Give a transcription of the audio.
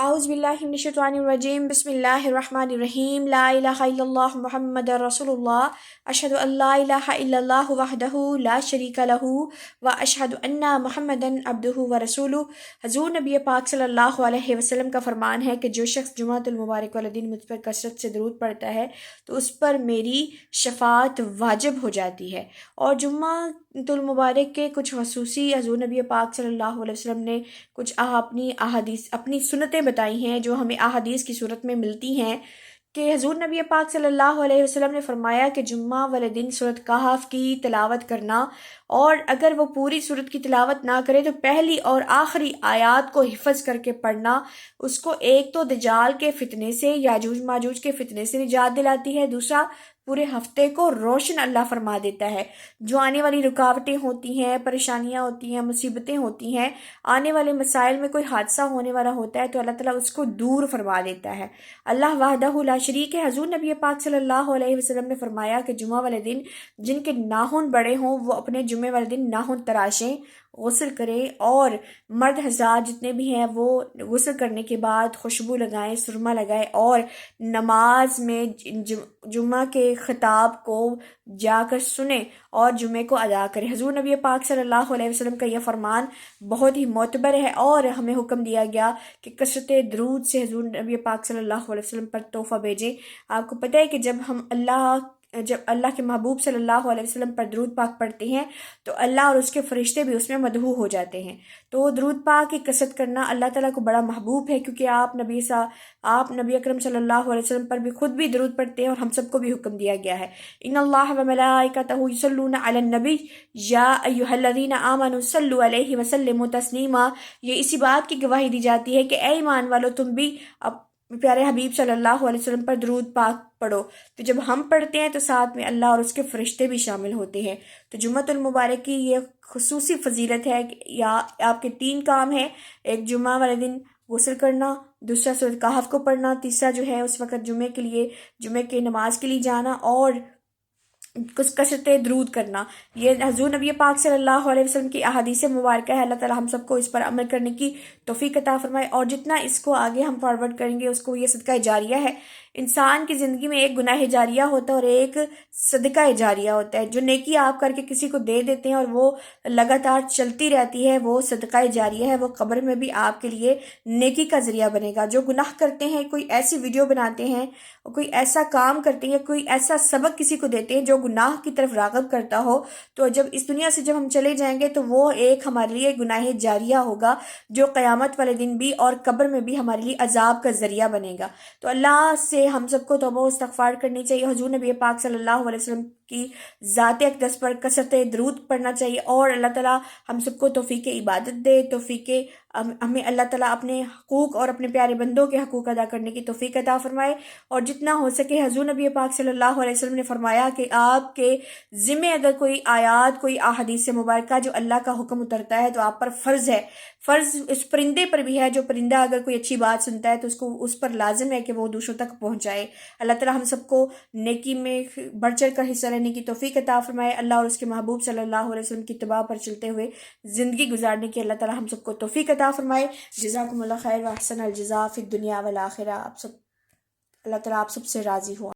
اعوذ باللہ من الشیطان الرجیم بسم اللہ الرحمن الرحیم لا الہ الا اللہ محمد رسول اللہ اشہد ان لا الہ الا اللہ وحدہ لا شریک لہ واشہد ان محمدا عبدہ ورسولہ۔ حضور نبی پاک صلی اللہ علیہ وسلم کا فرمان ہے کہ جو شخص جمعۃ المبارک والے دن مجھ پر کثرت سے درود پڑھتا ہے تو اس پر میری شفاعت واجب ہو جاتی ہے۔ اور جمعۃ المبارک کے کچھ خصوصی حضور نبی پاک صلی اللہ علیہ وسلم نے کچھ اپنی سنتیں بتائی ہیں جو ہمیں احادیث کی صورت میں ملتی ہیں کہ حضور نبی پاک صلی اللہ علیہ وسلم نے فرمایا کہ جمعہ والے دن سورۃ کہف کی تلاوت کرنا، اور اگر وہ پوری سورت کی تلاوت نہ کرے تو پہلی اور آخری آیات کو حفظ کر کے پڑھنا اس کو ایک تو دجال کے فتنے سے، یاجوج ماجوج کے فتنے سے نجات دلاتی ہے، دوسرا پورے ہفتے کو روشن اللہ فرما دیتا ہے۔ جو آنے والی رکاوٹیں ہوتی ہیں، پریشانیاں ہوتی ہیں، مصیبتیں ہوتی ہیں، آنے والے مسائل میں کوئی حادثہ ہونے والا ہوتا ہے تو اللہ تعالیٰ اس کو دور فرما دیتا ہے۔ اللہ وحدہ لا شریک ہے۔ حضور نبی پاک صلی اللہ علیہ وسلم نے فرمایا کہ جمعہ والے دن جن کے ناخن بڑے ہوں وہ اپنے جمعے والے دن ناخن تراشیں، غسل کریں، اور مرد حضرات جتنے بھی ہیں وہ غسل کرنے کے بعد خوشبو لگائیں، سرما لگائیں، اور نماز میں جمعہ کے خطاب کو جا کر سنیں اور جمعے کو ادا کریں۔ حضور نبی پاک صلی اللہ علیہ وسلم کا یہ فرمان بہت ہی معتبر ہے، اور ہمیں حکم دیا گیا کہ کثرت درود سے حضور نبی پاک صلی اللہ علیہ وسلم پر تحفہ بھیجیں۔ آپ کو پتہ ہے کہ جب اللہ کے محبوب صلی اللہ علیہ وسلم پر درود پاک پڑھتے ہیں تو اللہ اور اس کے فرشتے بھی اس میں مدعو ہو جاتے ہیں۔ تو درود پاک کی کثرت کرنا اللہ تعالیٰ کو بڑا محبوب ہے، کیونکہ آپ نبی اکرم صلی اللہ علیہ وسلم پر بھی خود بھی درود پڑھتے ہیں، اور ہم سب کو بھی حکم دیا گیا ہے ان اللہ وملائکتہ یصلون علی النبی یا ایھا الذین آمنوا صلوا علیہ وسلموا تسلیما۔ یہ اسی بات کی گواہی دی جاتی ہے کہ اے ایمان والو تم بھی پیارے حبیب صلی اللہ علیہ وسلم پر درود پاک پڑھو۔ تو جب ہم پڑھتے ہیں تو ساتھ میں اللہ اور اس کے فرشتے بھی شامل ہوتے ہیں۔ تو جمعۃ المبارک کی یہ خصوصی فضیلت ہے کہ آپ کے 3 کام ہیں، ایک جمعہ والے دن غسل کرنا، دوسرا سورۃ کہف کو پڑھنا، تیسرا جو ہے اس وقت جمعے کے نماز کے لیے جانا، اور کچھ کثرت درود کرنا۔ یہ حضور نبی پاک صلی اللہ علیہ وسلم کی احادیث مبارکہ ہے۔ اللہ تعالی ہم سب کو اس پر عمل کرنے کی توفیق عطا فرمائے، اور جتنا اس کو آگے ہم فارورڈ کریں گے اس کو یہ صدقہ جاریہ ہے۔ انسان کی زندگی میں ایک گناہ جاریہ ہوتا ہے اور ایک صدقہ جاریہ ہوتا ہے۔ جو نیکی آپ کر کے کسی کو دے دیتے ہیں اور وہ لگاتار چلتی رہتی ہے وہ صدقہ جاریہ ہے، وہ قبر میں بھی آپ کے لیے نیکی کا ذریعہ بنے گا۔ جو گناہ کرتے ہیں، کوئی ایسی ویڈیو بناتے ہیں، کوئی ایسا کام کرتے ہیں، کوئی ایسا سبق کسی کو دیتے ہیں جو گناہ کی طرف راغب کرتا ہو، تو جب اس دنیا سے ہم چلے جائیں گے تو وہ ایک ہمارے لیے گناہ جاریہ ہوگا جو قیامت والے دن بھی اور قبر میں بھی ہمارے لیے عذاب کا ذریعہ بنے گا۔ تو اللہ سے ہم سب کو توبہ و استغفار کرنی چاہیے، حضور نبی پاک صلی اللہ علیہ وسلم کی ذات اقدس پر کثرت درود پڑھنا چاہیے، اور اللہ تعالیٰ ہم سب کو توفیق عبادت دے، ہمیں اللہ تعالیٰ اپنے حقوق اور اپنے پیارے بندوں کے حقوق ادا کرنے کی توفیق عطا فرمائے، اور جتنا ہو سکے حضور نبی پاک صلی اللہ علیہ وسلم نے فرمایا کہ آپ کے ذمہ اگر کوئی آیات، کوئی احادیث مبارکہ جو اللہ کا حکم اترتا ہے تو آپ پر فرض ہے، فرض اس پرندے پر بھی ہے، جو پرندہ اگر کوئی اچھی بات سنتا ہے تو اس پر لازم ہے کہ وہ دوسروں تک پہنچائے۔ اللہ تعالیٰ ہم سب کو نیکی میں بڑھ چڑھ کر حصہ لینے کی توفیق عطا فرمائے، اللہ اور اس کے محبوب صلی اللہ علیہ وسلم کی اتباع پر چلتے ہوئے زندگی گزارنے کی اللہ تعالیٰ ہم سب کو توفیق عطا فرمائے۔ جزاکم اللہ خیر و احسن الجزاء فی الدنیا والآخرہ۔ اللہ تعالیٰ آپ سب سے راضی ہو۔